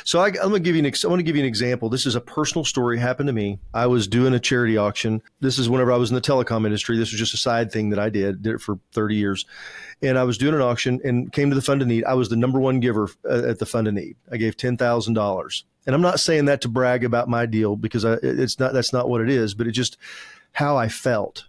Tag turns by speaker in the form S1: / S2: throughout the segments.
S1: So I want to give you an example. This is a personal story happened to me. I was doing a charity auction. This is whenever I was in the telecom industry. This was just a side thing that I did it for 30 years. And I was doing an auction and came to the Fund of Need. I was the number one giver at the Fund of Need. I gave $10,000. And I'm not saying that to brag about my deal because that's not what it is, but it's just how I felt.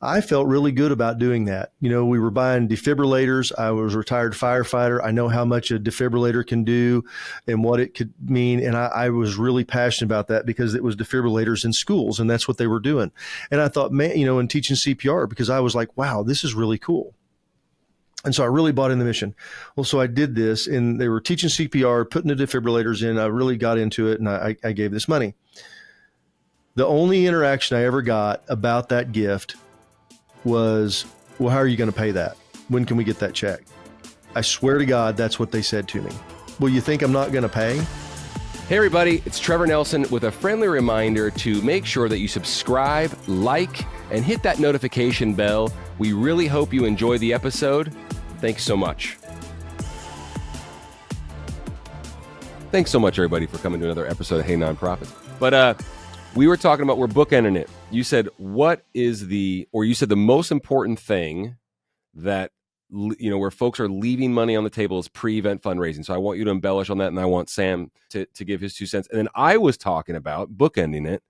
S1: I felt really good about doing that. You know, we were buying defibrillators. I was a retired firefighter. I know how much a defibrillator can do and what it could mean. And I was really passionate about that because it was defibrillators in schools and that's what they were doing. And I thought, man, you know, and teaching CPR because I was like, wow, this is really cool. And so I really bought in the mission. Well, so I did this and they were teaching CPR, putting the defibrillators in. I really got into it and I gave this money. The only interaction I ever got about that gift was, well, how are you going to pay that? When can we get that check? I swear to God, that's what they said to me. Well, you think I'm not going to pay?
S2: Hey everybody, it's Trevor Nelson with a friendly reminder to make sure that you subscribe, like, and hit that notification bell. We really hope you enjoy the episode. Thanks so much. Thanks so much, everybody, for coming to another episode of Hey Nonprofits. But we were talking about, we're bookending it. You said, you said the most important thing that, you know, where folks are leaving money on the table is pre-event fundraising. So I want you to embellish on that, and I want Sam to give his 2 cents. And then I was talking about bookending it,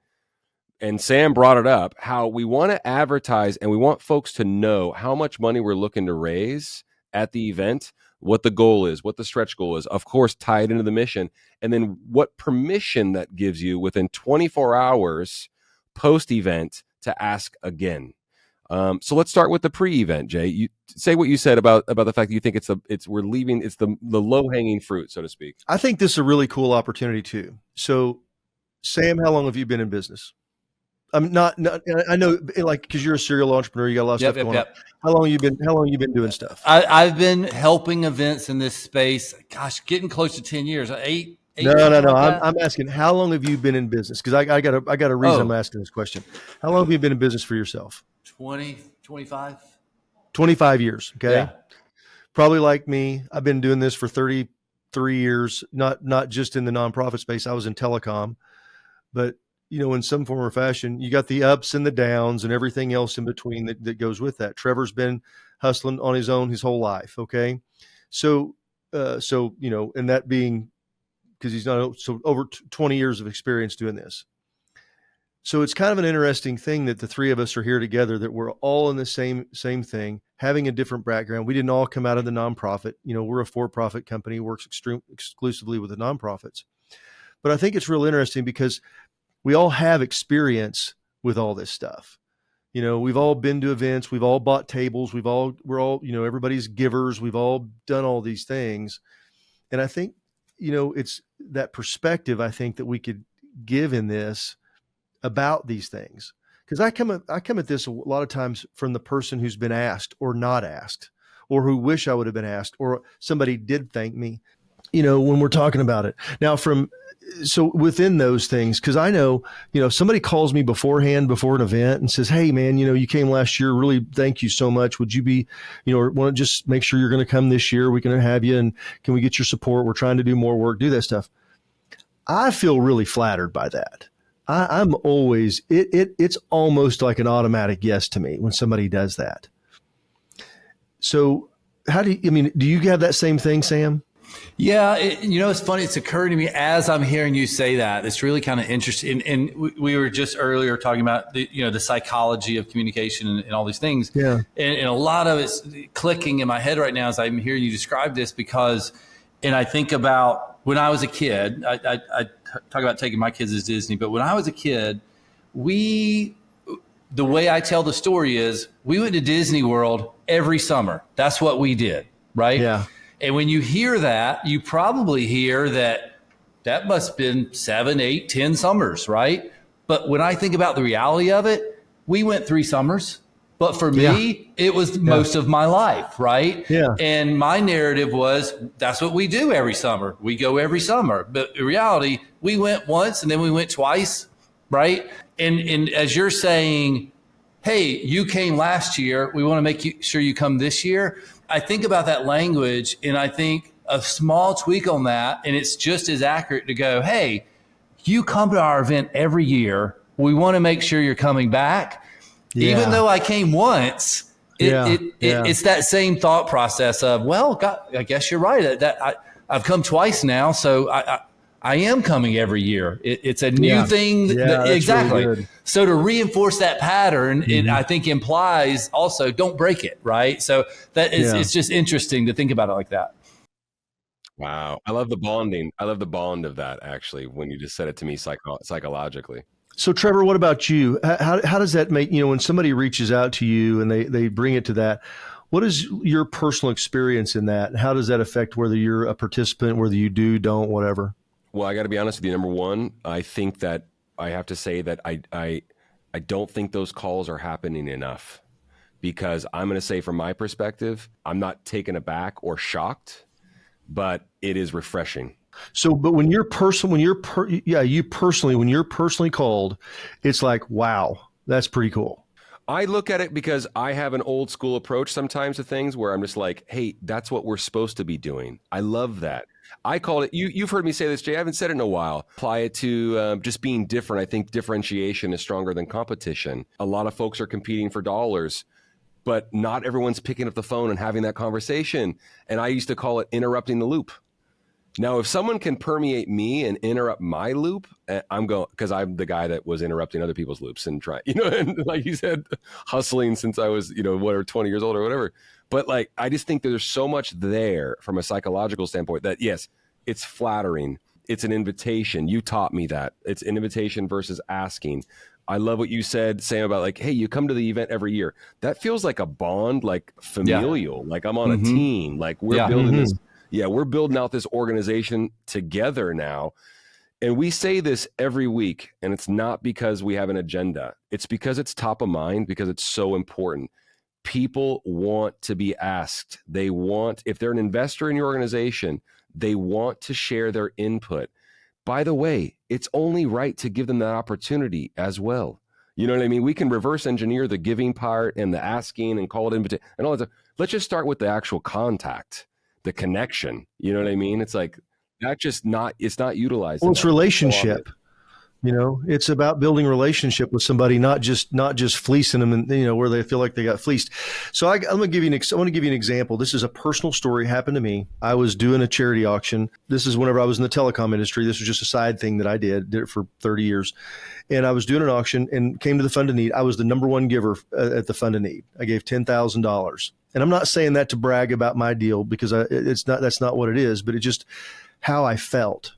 S2: and Sam brought it up, how we want to advertise and we want folks to know how much money we're looking to raise at the event, what the goal is, what the stretch goal is, of course, tied into the mission, and then what permission that gives you within 24 hours post-event to ask again. So let's start with the pre-event, Jay. You say what you said about the fact that you think it's the low-hanging fruit, so to speak.
S1: I think this is a really cool opportunity too. So, Sam, how long have you been in business? I'm not I know, like, because you're a serial entrepreneur, you got a lot of stuff going on. How long have you been doing stuff?
S3: I've been helping events in this space. Gosh, getting close to 10 years. Eight.
S1: No. I'm asking, how long have you been in business? Because I got a reason I'm asking this question. How long have you been in business for yourself?
S3: 25.
S1: 25 years. Okay.
S3: Yeah.
S1: Probably like me. I've been doing this for 33 years, not just in the nonprofit space. I was in telecom, but you know, in some form or fashion, you got the ups and the downs and everything else in between that goes with that. Trevor's been hustling on his own his whole life. Okay. So, you know, and that being, because he's not so over 20 years of experience doing this. So it's kind of an interesting thing that the three of us are here together, that we're all in the same thing, having a different background. We didn't all come out of the nonprofit. You know, we're a for-profit company, works exclusively with the nonprofits. But I think it's real interesting because we all have experience with all this stuff. You know, we've all been to events, we've all bought tables, we're all, you know, everybody's givers. We've all done all these things. And I think, you know, it's that perspective I think that we could give in this about these things. Because I come at this a lot of times from the person who's been asked or not asked, or who wish I would have been asked, or somebody did thank me, you know, when we're talking about it. Now so within those things, because I know, you know, somebody calls me beforehand before an event and says, hey man, you know, you came last year, really thank you so much. Would you be, you know, want to just make sure you're going to come this year? We can have you, and can we get your support? We're trying to do more work, do that stuff. I feel really flattered by that. I'm always, it's almost like an automatic yes to me when somebody does that. So do you have that same thing, Sam?
S3: Yeah, you know, it's funny. It's occurring to me as I'm hearing you say that. It's really kind of interesting. And we were just earlier talking about the psychology of communication and all these things. Yeah. And a lot of it's clicking in my head right now as I'm hearing you describe this, because, and I think about when I was a kid, I talk about taking my kids to Disney, but when I was a kid, the way I tell the story is we went to Disney World every summer. That's what we did, right? Yeah. And when you hear that, you probably hear that must have been 7, 8, 10 summers, right? But when I think about the reality of it, we went 3 summers. But for me, it was most of my life, right? Yeah. And my narrative was, that's what we do every summer. We go every summer. But in reality, we went once and then we went twice, right? And as you're saying, hey, you came last year, we want to make sure you come this year. I think about that language, and I think a small tweak on that, and it's just as accurate to go, hey, you come to our event every year. We want to make sure you're coming back. Yeah. Even though I came once, it's that same thought process of, well, God, I guess you're right. I've come twice now, so I am coming every year. It's a new thing. Exactly. Really, so to reinforce that pattern, it I think implies also don't break it, right? So that is it's just interesting to think about it like that.
S2: Wow. I love the bonding. I love the bond of that, actually, when you just said it to me psychologically.
S1: So Trevor, what about you? How does that make, when somebody reaches out to you and they bring it to that, what is your personal experience in that? How does that affect whether you're a participant, whether you do, don't, whatever?
S2: Well, I got to be honest with you. Number one, I think that I have to say that I don't think those calls are happening enough, because I'm going to say from my perspective, I'm not taken aback or shocked, but it is refreshing.
S1: So, but when you're personally called, it's like, wow, that's pretty cool.
S2: I look at it because I have an old school approach sometimes to things where I'm just like, hey, that's what we're supposed to be doing. I love that. I call it, you've heard me say this, Jay, I haven't said it in a while. Apply it to just being different. I think differentiation is stronger than competition. A lot of folks are competing for dollars, but not everyone's picking up the phone and having that conversation. And I used to call it interrupting the loop. Now, if someone can permeate me and interrupt my loop, I'm going, because I'm the guy that was interrupting other people's loops and and like you said, hustling since I was, 20 years old or whatever. But like, I just think there's so much there from a psychological standpoint that yes, it's flattering. It's an invitation. You taught me that. It's an invitation versus asking. I love what you said, Sam, about like, hey, you come to the event every year. That feels like a bond, like familial, like I'm on a team, like we're building this. Yeah, we're building out this organization together now. And we say this every week, and it's not because we have an agenda. It's because it's top of mind, because it's so important. People want to be asked. They want, if they're an investor in your organization, they want to share their input. By the way, it's only right to give them that opportunity as well. You know what I mean? We can reverse engineer the giving part and the asking and call it invitation and all that. Let's just start with the actual contact, the connection. You know what I mean? It's like, it's not utilized.
S1: Well, it's relationship. It's about building relationship with somebody, not just fleecing them and, where they feel like they got fleeced. So I want to give you an example. This is a personal story happened to me. I was doing a charity auction. This is whenever I was in the telecom industry. This was just a side thing that I did it for 30 years. And I was doing an auction and came to the Fund of Need. I was the number one giver at the Fund of Need. I gave $10,000. And I'm not saying that to brag about my deal, because that's not what it is, but it's just how I felt.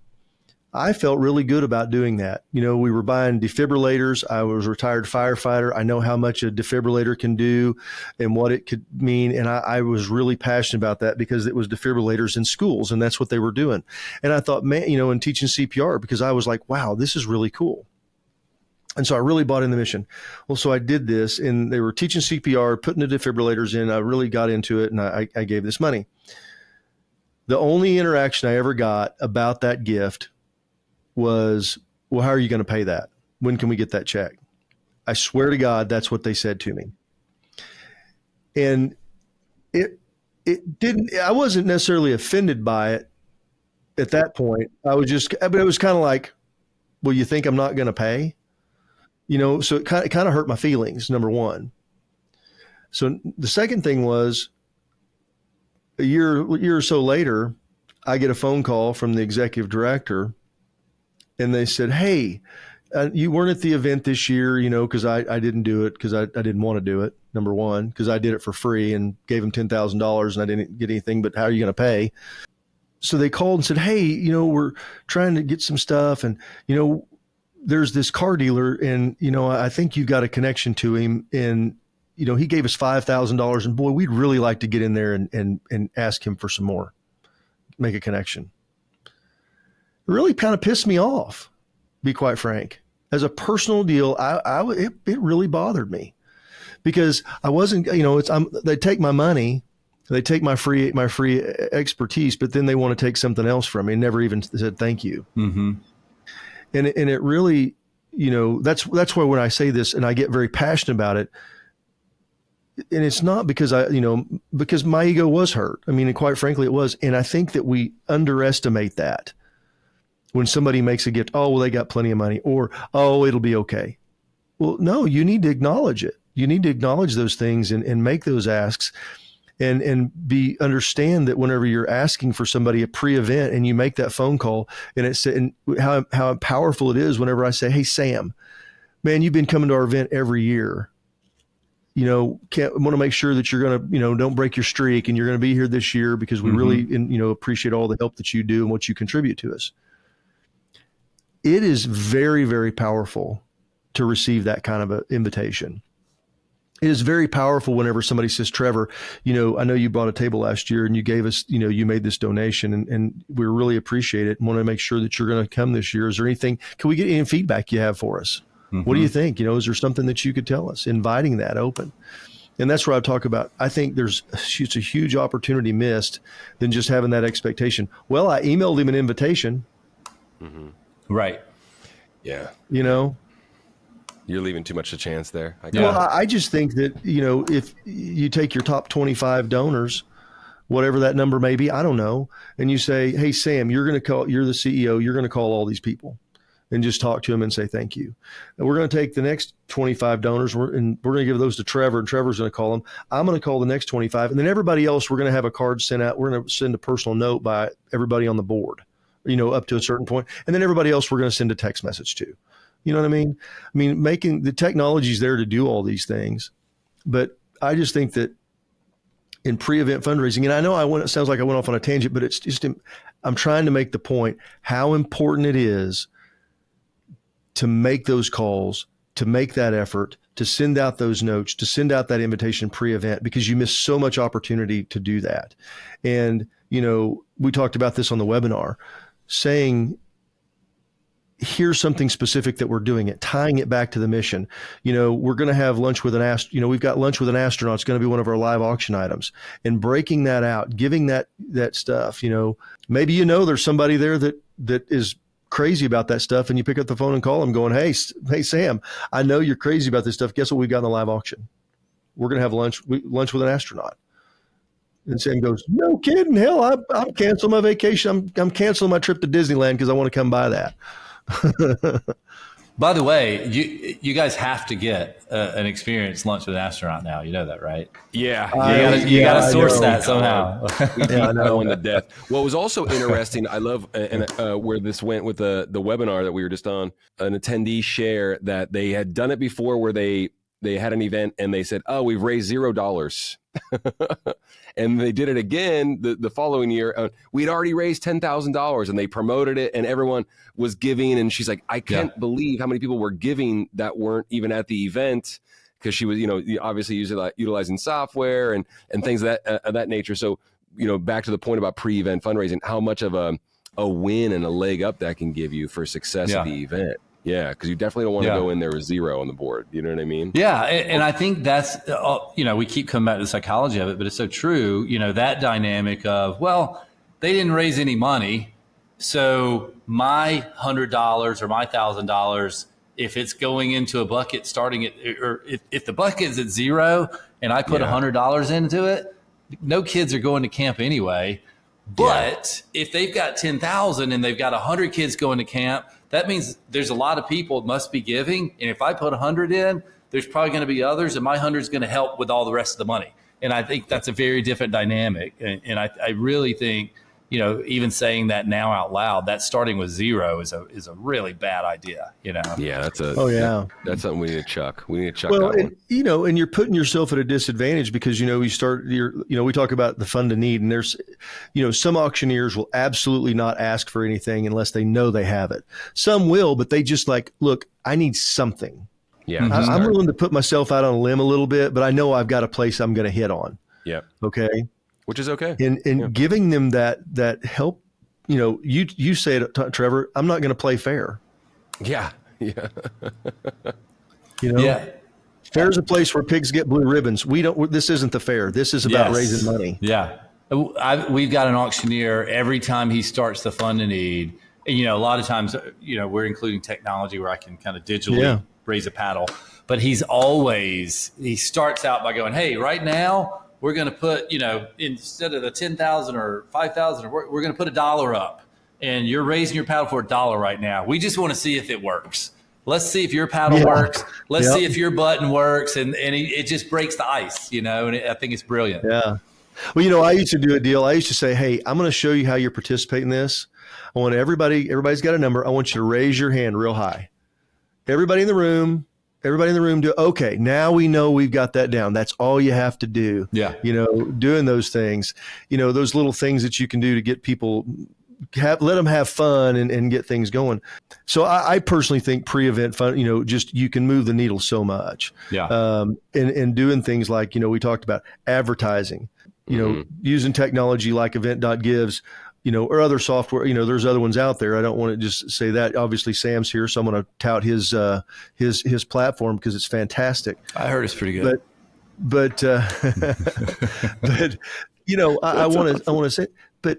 S1: I felt really good about doing that. We were buying defibrillators. I was a retired firefighter. I know how much a defibrillator can do and what it could mean. And I was really passionate about that because it was defibrillators in schools and that's what they were doing. And I thought, man, and teaching CPR, because I was like, wow, this is really cool. And so I really bought in the mission. Well, so I did this and they were teaching CPR, putting the defibrillators in. I really got into it and I gave this money. The only interaction I ever got about that gift was, well, how are you going to pay that? When can we get that check? I swear to God, that's what they said to me. And I wasn't necessarily offended by it at that point. But it was kind of like, well, you think I'm not going to pay? So it kind of hurt my feelings, number one. So the second thing was, a year or so later, I get a phone call from the executive director. And they said, hey, you weren't at the event this year, because I didn't do it because I didn't want to do it, number one, because I did it for free and gave them $10,000 and I didn't get anything, but how are you going to pay? So they called and said, hey, we're trying to get some stuff. And, there's this car dealer and, I think you've got a connection to him. And, he gave us $5,000 and boy, we'd really like to get in there and ask him for some more, make a connection. It really kind of pissed me off, to be quite frank. As a personal deal, it really bothered me because I wasn't, they take my money, they take my free expertise, but then they want to take something else from me and never even said thank you. Mm-hmm. And it really, that's why when I say this and I get very passionate about it, and it's not because because my ego was hurt. I mean, and quite frankly, it was. And I think that we underestimate that when somebody makes a gift. Oh, well, they got plenty of money, or, oh, it'll be okay. Well, no, you need to acknowledge it. You need to acknowledge those things and make those asks and understand that whenever you're asking for somebody a pre-event and you make that phone call, and how powerful it is whenever I say, hey, Sam, man, you've been coming to our event every year. Want to make sure that you're going to, don't break your streak, and you're going to be here this year because we really, appreciate all the help that you do and what you contribute to us. It is very, very powerful to receive that kind of an invitation. It is very powerful whenever somebody says, Trevor, I know you bought a table last year and you gave us, you made this donation and we really appreciate it and want to make sure that you're going to come this year. Is there anything, can we get any feedback you have for us? What do you think? Is there something that you could tell us? Inviting that open. And that's where I talk about, I think it's a huge opportunity missed than just having that expectation. Well, I emailed him an invitation.
S3: Right.
S2: Yeah.
S3: You're
S2: leaving too much to chance there.
S1: Well, I just think that, if you take your top 25 donors, whatever that number may be, I don't know, and you say, hey, Sam, you're the CEO, you're going to call all these people and just talk to them and say thank you. And we're going to take the next 25 donors and we're going to give those to Trevor, and Trevor's going to call them. I'm going to call the next 25. And then everybody else, we're going to have a card sent out. We're going to send a personal note by everybody on the board, up to a certain point. And then everybody else, we're going to send a text message to. You know what I mean? I mean, making the technology's there to do all these things. But I just think that in pre-event fundraising, and I know it sounds like I went off on a tangent, but it's just, I'm trying to make the point how important it is to make those calls, to make that effort, to send out those notes, to send out that invitation pre-event, because you miss so much opportunity to do that. And, we talked about this on the webinar, saying, here's something specific that we're doing it, tying it back to the mission. We're going to have lunch with we've got lunch with an astronaut. It's going to be one of our live auction items, and breaking that out, giving that stuff, maybe, there's somebody there that is crazy about that stuff, and you pick up the phone and call them going, hey, Sam, I know you're crazy about this stuff. Guess what we've got in the live auction? We're going to have lunch with an astronaut. And Sam goes, no kidding. Hell, I'm canceling my vacation. I'm canceling my trip to Disneyland because I want to come by that.
S3: By the way, you guys have to get an experienced lunch with an astronaut now. You know that, right?
S2: Yeah.
S3: You got to source that somehow.
S2: We beat that one to death. What was also interesting, I love, where this went with the webinar that we were just on, an attendee share that they had done it before where they had an event and they said, oh, we've raised $0. And they did it again the following year. We'd already raised $10,000 and they promoted it and everyone was giving. And she's like, I can't believe how many people were giving that weren't even at the event, because she was, obviously utilizing software and things of that nature. So, back to the point about pre-event fundraising, how much of a win and a leg up that can give you for success at the event. Yeah, because you definitely don't want to go in there with 0 on the board. You know what I mean?
S3: Yeah, and I think that's, we keep coming back to the psychology of it, but it's so true. That dynamic of, well, they didn't raise any money, so my $100 or my $1,000, if it's going into a bucket starting at, or if the bucket is at 0 and I put $100 into it, no kids are going to camp anyway. But if they've got 10,000 and they've got 100 kids going to camp, that means there's a lot of people that must be giving. And if I put 100 in, there's probably going to be others, and my 100 is going to help with all the rest of the money. And I think that's a very different dynamic. And I really think, even saying that now out loud, that starting with 0 is a really bad idea,
S2: Yeah, that's that's something we need to chuck.
S1: Well, and you're putting yourself at a disadvantage because, we talk about the fund to need, and there's, some auctioneers will absolutely not ask for anything unless they know they have it. Some will, but they just look, I need something.
S2: Yeah.
S1: I'm willing to put myself out on a limb a little bit, but I know I've got a place I'm going to hit on.
S2: Yeah.
S1: Okay.
S2: Which is okay.
S1: And giving them that help, you say it, Trevor, I'm not going to play fair.
S2: Yeah. Yeah.
S1: Fair's a place where pigs get blue ribbons. This isn't the fair. This is about raising money.
S3: Yeah. We've got an auctioneer every time he starts the fund to need. And, a lot of times, we're including technology where I can kind of digitally raise a paddle. But he starts out by going, hey, right now we're going to put, instead of the 10,000 or 5,000, we're going to put $1 up, and you're raising your paddle for $1 right now. We just want to see if it works. Let's see if your paddle works. Let's see if your button works. And it just breaks the ice, and I think it's brilliant.
S1: Yeah. Well, I used to do a deal. I used to say, hey, I'm going to show you how you're participating in this. I want everybody's got a number. I want you to raise your hand real high. Everybody in the room do, okay, now we know we've got that down. That's all you have to do.
S3: Yeah.
S1: Doing those things, those little things that you can do to get people, let them have fun and get things going. So I personally think pre-event fun, just you can move the needle so much.
S3: Yeah.
S1: And doing things like, we talked about advertising, using technology like event.gives, or other software, there's other ones out there. I don't want to just say that. Obviously Sam's here, so I'm going to tout his platform because it's fantastic.
S3: I heard it's pretty good.
S1: But I want to say, but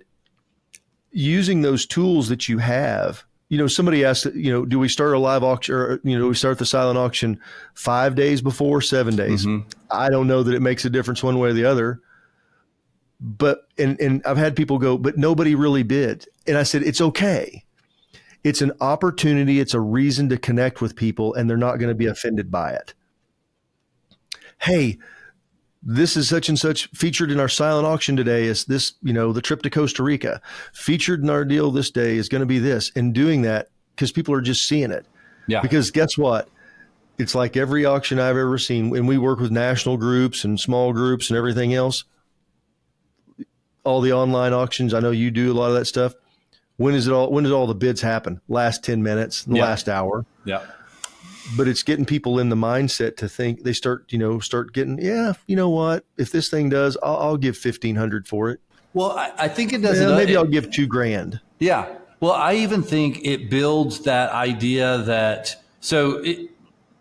S1: using those tools that you have, somebody asked, do we start a live auction or, do we start the silent auction 5 days before, 7 days? Mm-hmm. I don't know that it makes a difference one way or the other. But, and I've had people go, but nobody really bid. And I said, it's okay. It's an opportunity. It's a reason to connect with people, and they're not going to be offended by it. Hey, this is such and such featured in our silent auction today is this, the trip to Costa Rica. Featured in our deal this day is going to be this. And doing that because people are just seeing it. Yeah. Because guess what? It's like every auction I've ever seen, and we work with national groups and small groups and everything else. All the online auctions, I know you do a lot of that stuff. When does all the bids happen? Last 10 minutes, the last hour. Yeah. But it's getting people in the mindset to think they start getting, you know what? If this thing does, I'll give $1,500 for it.
S3: Well, I think it does.
S1: Maybe I'll give $2,000.
S3: Yeah. Well, I even think it builds that idea that,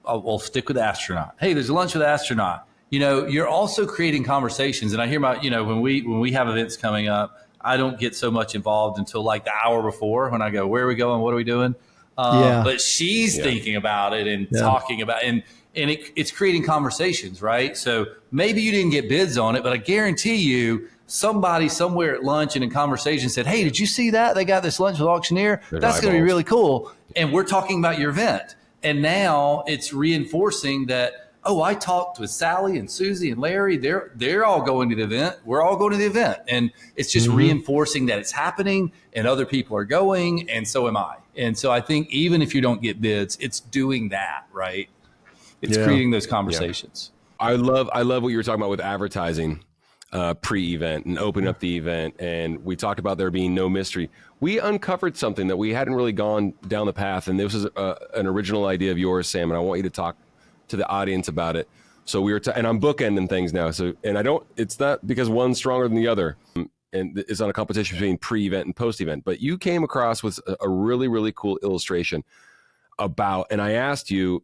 S3: I'll stick with astronaut. Hey, there's a lunch with astronaut. You're also creating conversations. And I hear about, when we have events coming up, I don't get so much involved until like the hour before when I go, where are we going? What are we doing? But she's thinking about it and talking about it. And it's creating conversations, right? So maybe you didn't get bids on it, but I guarantee you somebody somewhere at lunch and in conversation said, hey, did you see that? They got this lunch with Auctioneer. That's going to be really cool. And we're talking about your event. And now it's reinforcing that, oh, I talked with Sally and Susie and Larry. They're all going to the event. We're all going to the event. And it's just reinforcing that it's happening and other people are going, and so am I. And so I think even if you don't get bids, it's doing that, right? It's creating those conversations.
S2: Yeah. I love what you were talking about with advertising pre-event and opening up the event. And we talked about there being no mystery. We uncovered something that we hadn't really gone down the path. And this was an original idea of yours, Sam, and I want you to talk to the audience about it. So we were, and I'm bookending things now. So, and it's not because one's stronger than the other, and it's not a competition between pre-event and post-event. But you came across with a really, really cool illustration about, and I asked you,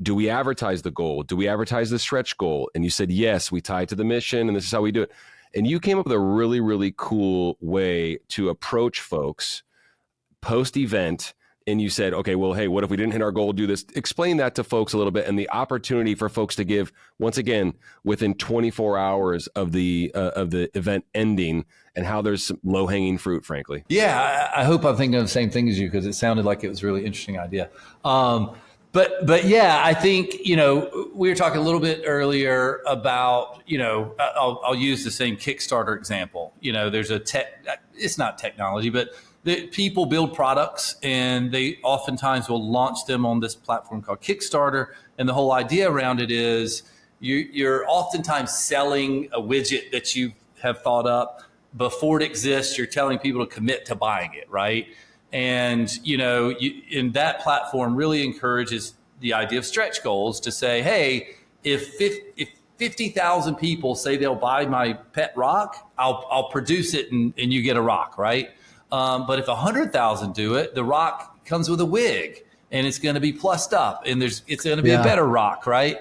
S2: do we advertise the goal? Do we advertise the stretch goal? And you said, yes, we tie it to the mission, and this is how we do it. And you came up with a really, really cool way to approach folks post-event. And you said, okay, well, hey, what if we didn't hit our goal? Do this. Explain that to folks a little bit, and the opportunity for folks to give, once again, within 24 hours of the event ending, and how there's some low-hanging fruit, frankly.
S3: Yeah, I hope I'm thinking of the same thing as you, because it sounded like it was a really interesting idea. But yeah, I think, we were talking a little bit earlier about, I'll use the same Kickstarter example. There's it's not technology, but people build products, and they oftentimes will launch them on this platform called Kickstarter. And the whole idea around it is you're oftentimes selling a widget that you have thought up before it exists. You're telling people to commit to buying it, right? And, in that platform really encourages the idea of stretch goals to say, hey, if 50,000 people say they'll buy my pet rock, I'll produce it and you get a rock, right? But if 100,000 do it, the rock comes with a wig, and it's going to be plussed up, and it's going to be a better rock, right?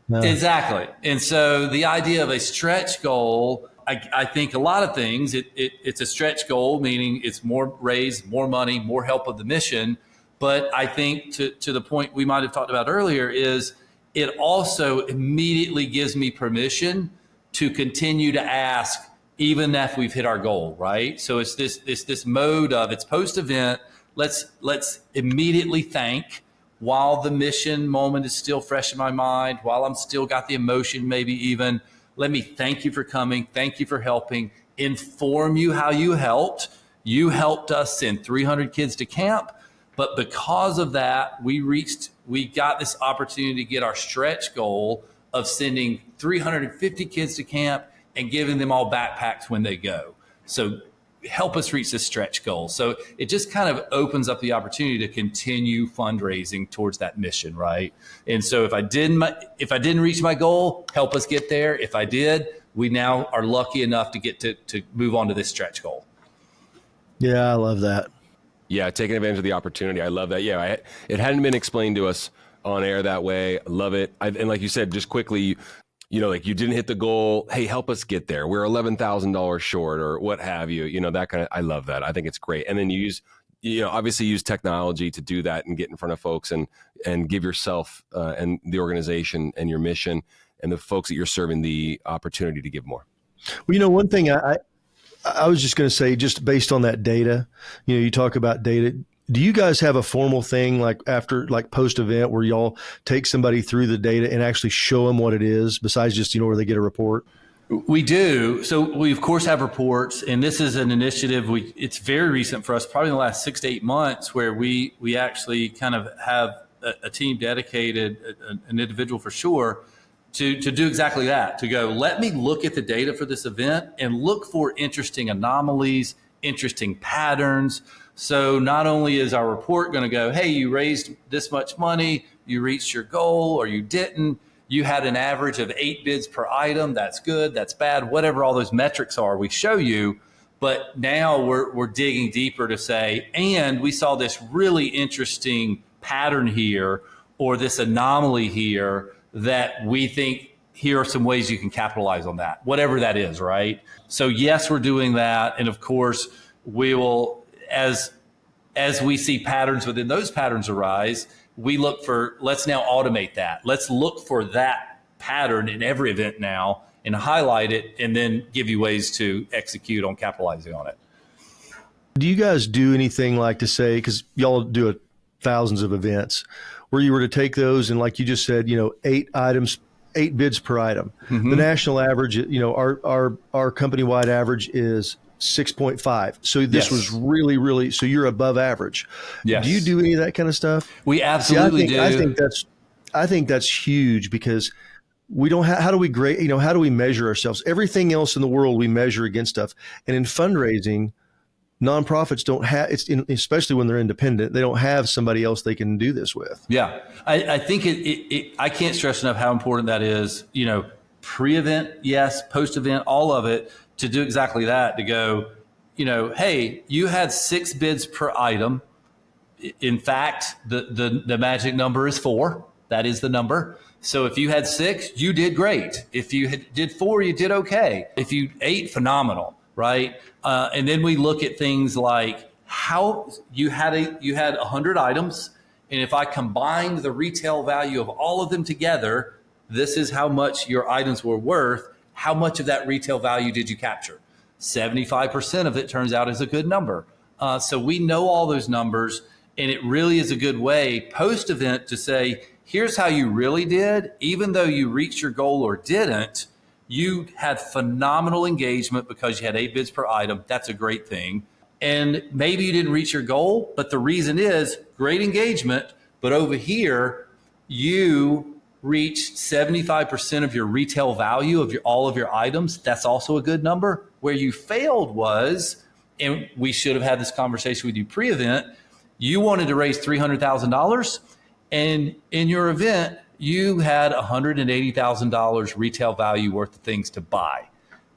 S3: Yeah. Exactly. And so the idea of a stretch goal, I think a lot of things, it's a stretch goal, meaning it's more raise, more money, more help of the mission. But I think to the point we might have talked about earlier is it also immediately gives me permission to continue to ask, even if we've hit our goal, right? So it's this mode of it's post-event. Let's immediately thank while the mission moment is still fresh in my mind, while I'm still got the emotion, maybe even, let me thank you for coming. Thank you for helping. Inform you how you helped. You helped us send 300 kids to camp. But because of that, we got this opportunity to get our stretch goal of sending 350 kids to camp and giving them all backpacks when they go. So help us reach this stretch goal. So it just kind of opens up the opportunity to continue fundraising towards that mission, right? And so if I didn't reach my goal, help us get there. If I did, we now are lucky enough to get to move on to this stretch goal.
S1: Yeah, I love that.
S2: Yeah, taking advantage of the opportunity. I love that. Yeah, it hadn't been explained to us on air that way. I love it. And like you said, just quickly, like you didn't hit the goal. Hey, help us get there. We're $11,000 short or what have you, that kind of, I love that. I think it's great. And then you obviously use technology to do that and get in front of folks and give yourself and the organization and your mission and the folks that you're serving the opportunity to give more.
S1: Well, one thing I was just going to say, just based on that data, you talk about data. Do you guys have a formal thing like post event where y'all take somebody through the data and actually show them what it is besides just, where they get a report?
S3: We do. So we of course have reports, and this is an initiative. It's very recent for us, probably in the last 6 to 8 months, where we actually kind of have a team dedicated, an individual for sure, to do exactly that, to go, let me look at the data for this event and look for interesting anomalies, interesting patterns. So not only is our report going to go, hey, you raised this much money, you reached your goal, or you didn't, you had an average of 8 bids per item, that's good, that's bad, whatever all those metrics are, we show you. But now we're digging deeper to say, and we saw this really interesting pattern here, or this anomaly here, that we think here are some ways you can capitalize on that, whatever that is, right? So yes, we're doing that. And of course, we will, as we see patterns within those patterns arise, we look for, let's now automate that. Let's look for that pattern in every event now and highlight it and then give you ways to execute on capitalizing on it.
S1: Do you guys do anything like to say, because y'all do thousands of events, where you were to take those and like you just said, 8 items, 8 bids per item. Mm-hmm. The national average, our company-wide average is 6.5. So this was really, really, so you're above average.
S3: Yes.
S1: Do you do any of that kind of stuff?
S3: We absolutely do.
S1: I think that's huge because we don't how do we grade, how do we measure ourselves? Everything else in the world we measure against stuff. And in fundraising, nonprofits don't have, especially when they're independent, they don't have somebody else they can do this with.
S3: Yeah. I think I can't stress enough how important that is, pre-event, yes, post-event, all of it, to do exactly that, to go, hey, you had 6 bids per item. In fact, the magic number is 4. That is the number. So if you had 6, you did great. If you did 4, you did okay. If you 8, phenomenal, right? And then we look at things like how you had 100 items, and if I combined the retail value of all of them together, this is how much your items were worth. How much of that retail value did you capture? 75% of it turns out is a good number. So we know all those numbers, and it really is a good way post-event to say, here's how you really did. Even though you reached your goal or didn't, you had phenomenal engagement because you had 8 bids per item. That's a great thing. And maybe you didn't reach your goal, but the reason is great engagement. But over here, you reached 75% of your retail value of all of your items. That's also a good number. Where you failed was, and we should have had this conversation with you pre-event, you wanted to raise $300,000, and in your event, you had $180,000 retail value worth of things to buy.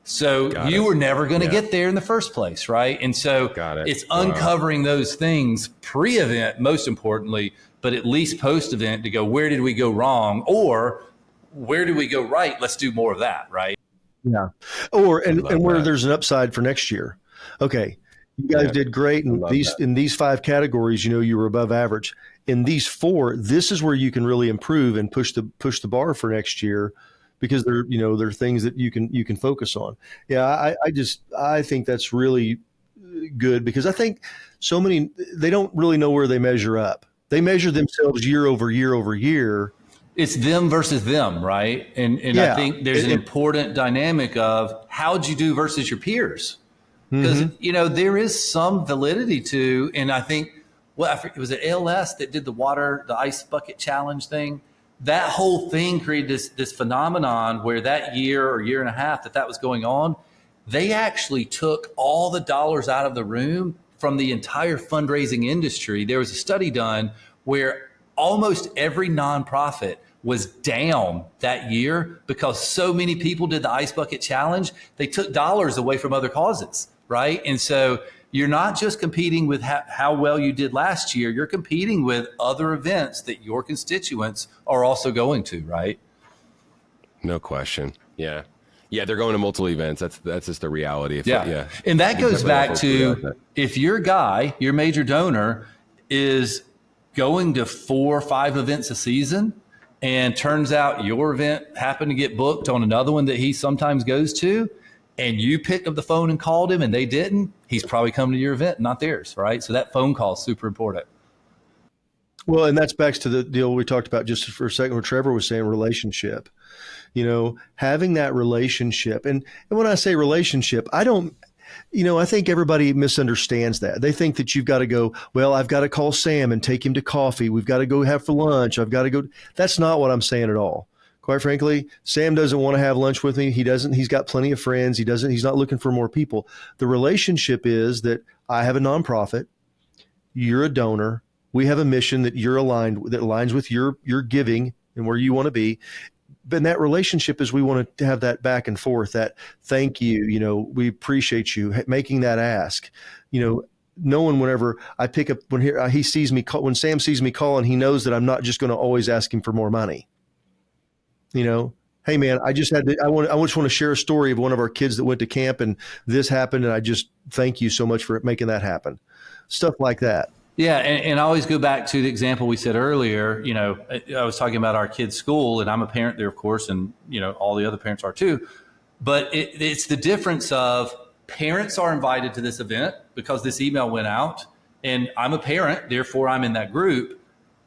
S3: So you were never going to get there in the first place, right? And so it's uncovering those things pre-event, most importantly, but at least post-event to go, where did we go wrong? Or where did we go right? Let's do more of that, right?
S1: Yeah. And where there's an upside for next year. Okay. You guys did great in these 5 categories. You were above average. In these 4, this is where you can really improve and push the bar for next year, because there are things that you can focus on. Yeah, I think that's really good, because I think so many, they don't really know where they measure up. They measure themselves year over year over year.
S3: It's them versus them, right? And I think there's an important dynamic of how'd you do versus your peers? Because, there is some validity to, and I think, it was at ALS that did the ice bucket challenge thing. That whole thing created this phenomenon where that year or year and a half that was going on, they actually took all the dollars out of the room from the entire fundraising industry. There was a study done where almost every nonprofit was down that year because so many people did the ice bucket challenge. They took dollars away from other causes, right? And so you're not just competing with how well you did last year. You're competing with other events that your constituents are also going to, right?
S2: No question. Yeah. Yeah, they're going to multiple events. That's just the reality.
S3: And that goes back to, if your major donor is going to 4 or 5 events a season, and turns out your event happened to get booked on another one that he sometimes goes to, and you picked up the phone and called him and they didn't, he's probably coming to your event, not theirs, right? So that phone call is super important.
S1: Well, and that's back to the deal we talked about just for a second, where Trevor was saying relationship. Having that relationship. And when I say relationship, I think everybody misunderstands that. They think that you've got to go, well, I've got to call Sam and take him to coffee. We've got to go have for lunch. I've got to go. That's not what I'm saying at all. Quite frankly, Sam doesn't want to have lunch with me. He doesn't. He's got plenty of friends. He's not looking for more people. The relationship is that I have a nonprofit. You're a donor. We have a mission that that aligns with your giving and where you want to be. But that relationship is, we want to have that back and forth, that thank you, we appreciate you making that ask. No one, whenever I pick up, when he sees me call, when Sam sees me calling, he knows that I'm not just going to always ask him for more money. Hey man, I just want to share a story of one of our kids that went to camp and this happened, and I just thank you so much for making that happen. Stuff like that.
S3: Yeah, and I always go back to the example we said earlier. I was talking about our kids' school, and I'm a parent there, of course, and all the other parents are too. But it's the difference of, parents are invited to this event because this email went out, and I'm a parent, therefore I'm in that group.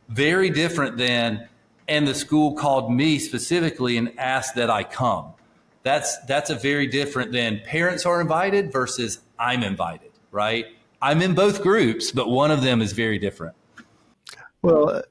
S3: Very different than, and the school called me specifically and asked that I come. That's a very different than parents are invited versus I'm invited, right? I'm in both groups, but one of them is very different.
S1: Well,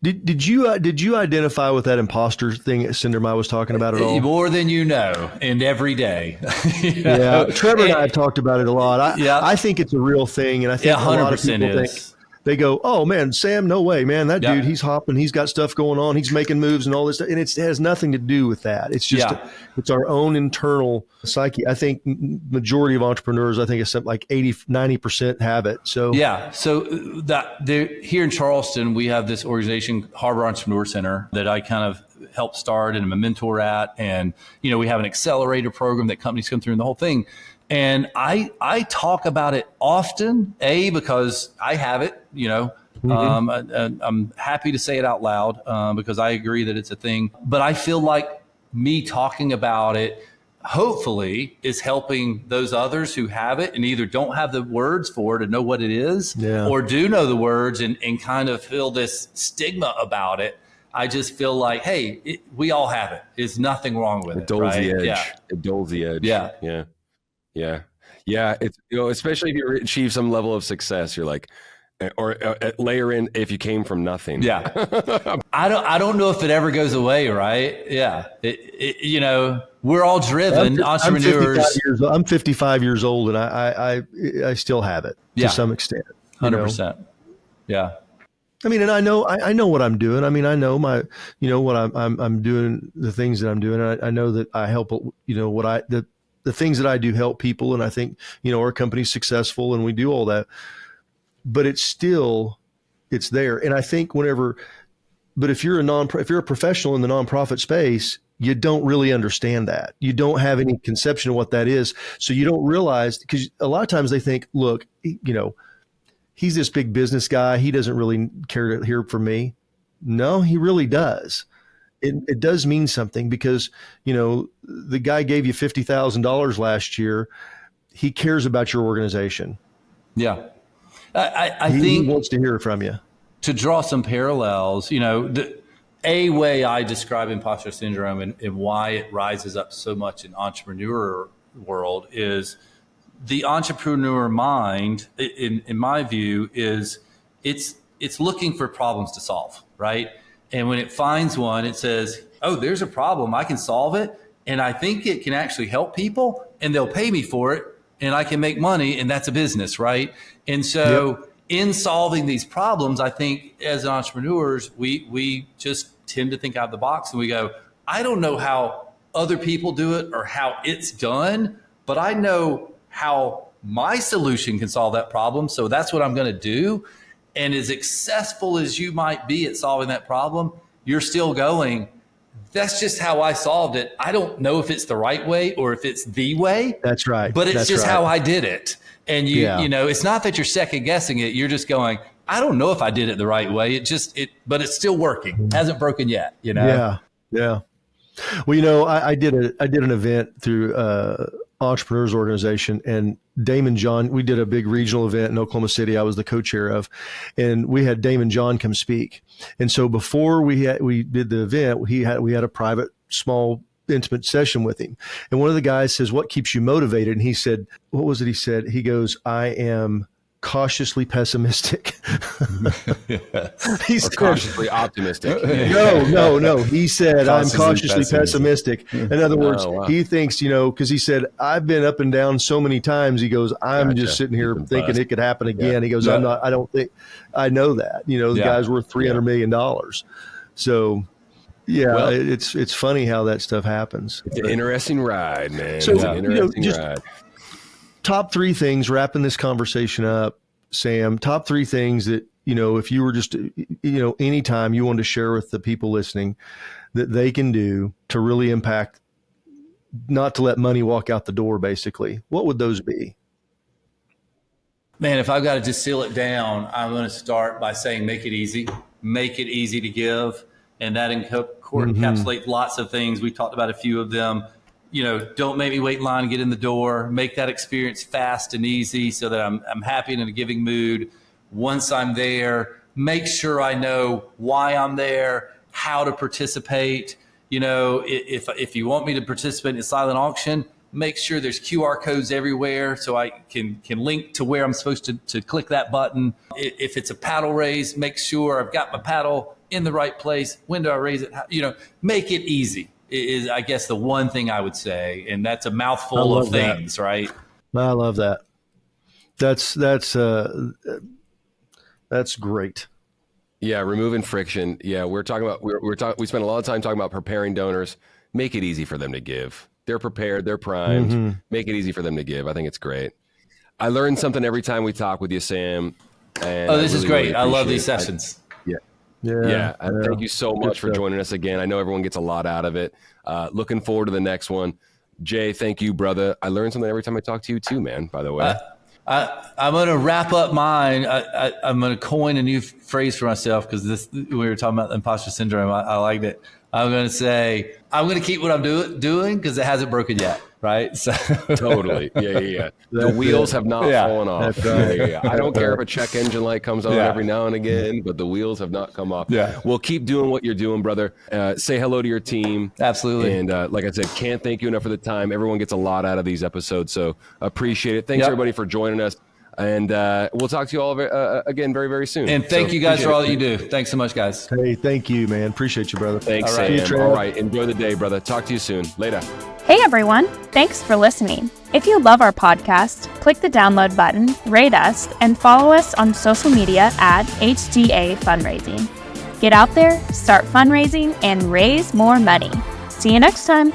S1: did you identify with that imposter syndrome I was talking about at all?
S3: More than and every day.
S1: Yeah, Trevor and I have talked about it a lot. I think it's a real thing, and I think 100% a lot of people think, they go, oh man, Sam, no way, man, that dude, he's hopping, he's got stuff going on, he's making moves and all this stuff. And it has nothing to do with that. It's just, it's our own internal psyche. I think majority of entrepreneurs, I think it's something like 90% have it. So, here in Charleston, we have this organization, Harbor Entrepreneur Center, that I kind of helped start and I'm a mentor at. And, we have an accelerator program that companies come through and the whole thing. And I talk about it often, because I have it, I'm happy to say it out loud because I agree that it's a thing. But I feel like me talking about it, hopefully, is helping those others who have it and either don't have the words for it and know what it is, or do know the words and kind of feel this stigma about it. I just feel like, hey, we all have it. There's nothing wrong with it.
S2: It dulls the edge. Yeah. It dulls the edge.
S3: Yeah.
S2: Yeah. It's, especially if you achieve some level of success, you're like, or layer in if you came from nothing.
S3: Yeah. I don't know if it ever goes away. Right. Yeah. We're all driven entrepreneurs.
S1: I'm 55 years old and I still have it to some extent.
S3: 100%. Yeah.
S1: I mean, and I know what I'm doing. I mean, I know what I'm doing, the things that I'm doing. I know that I help, the things that I do help people. And I think, our company's successful and we do all that, but it's there. And I think but if you're a professional in the nonprofit space, you don't really understand that. You don't have any conception of what that is. So you don't realize, because a lot of times they think, look, he's this big business guy. He doesn't really care to hear from me. No, he really does. It does mean something, because, the guy gave you $50,000 last year. He cares about your organization.
S3: Yeah. I think
S1: he wants to hear from you.
S3: To draw some parallels, a way I describe imposter syndrome and why it rises up so much in entrepreneur world is the entrepreneur mind, in my view, is it's looking for problems to solve, right? And when it finds one, it says, oh, there's a problem, I can solve it, and I think it can actually help people, and they'll pay me for it, and I can make money, and that's a business, right? And so in solving these problems, I think as entrepreneurs, we just tend to think out of the box, and we go, I don't know how other people do it or how it's done, but I know how my solution can solve that problem. So that's what I'm going to do. And as successful as you might be at solving that problem, you're still going, that's just how I solved it. I don't know if it's the right way or if it's the way.
S1: That's right.
S3: But it's
S1: That's
S3: just
S1: right.
S3: how I did it. And it's not that you're second guessing it. You're just going, I don't know if I did it the right way. But it's still working. It hasn't broken yet,
S1: Yeah. Yeah. Well, I did an event through Entrepreneurs Organization, and Damon John, we did a big regional event in Oklahoma City. I was the co-chair of, and we had Damon John come speak. And so before we did the event, we had a private, small, intimate session with him. And one of the guys says, what keeps you motivated? And he said, what was it he said? He goes, I am cautiously pessimistic.
S2: He's cautiously optimistic.
S1: No. He said, I'm cautiously pessimistic. In other words, he thinks, because he said, I've been up and down so many times. He goes, I'm just sitting here thinking it could happen again. Yeah. He goes, I don't think I know that, the guy's worth $300 million. So it's funny how that stuff happens.
S2: It's an interesting ride, man.
S1: So,
S2: it's an interesting ride.
S1: Top three things, wrapping this conversation up, Sam, top three things that, if you were just, anytime you wanted to share with the people listening that they can do to really impact, not to let money walk out the door, basically, what would those be?
S3: Man, if I've got to distill it down, I'm going to start by saying, make it easy to give. And that encapsulates lots of things. We talked about a few of them. Don't make me wait in line to get in the door. Make that experience fast and easy so that I'm happy and in a giving mood. Once I'm there, make sure I know why I'm there, how to participate. If you want me to participate in a silent auction, make sure there's QR codes everywhere so I can link to where I'm supposed to click that button. If it's a paddle raise, make sure I've got my paddle in the right place. When do I raise it? Make it easy. Is, I guess, the one thing I would say, and that's a mouthful of things, right?
S1: I love that. That's great.
S2: Yeah, removing friction. Yeah, we spent a lot of time talking about preparing donors. Make it easy for them to give. They're prepared. They're primed. Mm-hmm. Make it easy for them to give. I think it's great. I learn something every time we talk with you, Sam. And
S3: this is great. Really I love these sessions.
S2: Yeah. Thank you so much for joining us again. I know everyone gets a lot out of it. Looking forward to the next one. Jay, thank you, brother. I learn something every time I talk to you too, man, by the way.
S3: I'm going to wrap up mine. I'm going to coin a new phrase for myself because we were talking about imposter syndrome. I liked it. I'm going to say, I'm going to keep what I'm doing because it hasn't broken yet. Right. So
S2: totally. Yeah. The wheels have not fallen off. Yeah. I don't care if a check engine light comes on every now and again, but the wheels have not come off.
S3: Yeah.
S2: Well, keep doing what you're doing, brother. Say hello to your team.
S3: Absolutely.
S2: And like I said, can't thank you enough for the time. Everyone gets a lot out of these episodes. So appreciate it. Thanks everybody for joining us. And we'll talk to you all again very, very soon.
S3: And thank you guys for all that you do. Thanks so much, guys.
S1: Hey, thank you, man. Appreciate you, brother.
S2: Thanks, Sam. All right. Enjoy the day, brother. Talk to you soon. Later.
S4: Hey, everyone. Thanks for listening. If you love our podcast, click the download button, rate us, and follow us on social media at HGA Fundraising. Get out there, start fundraising, and raise more money. See you next time.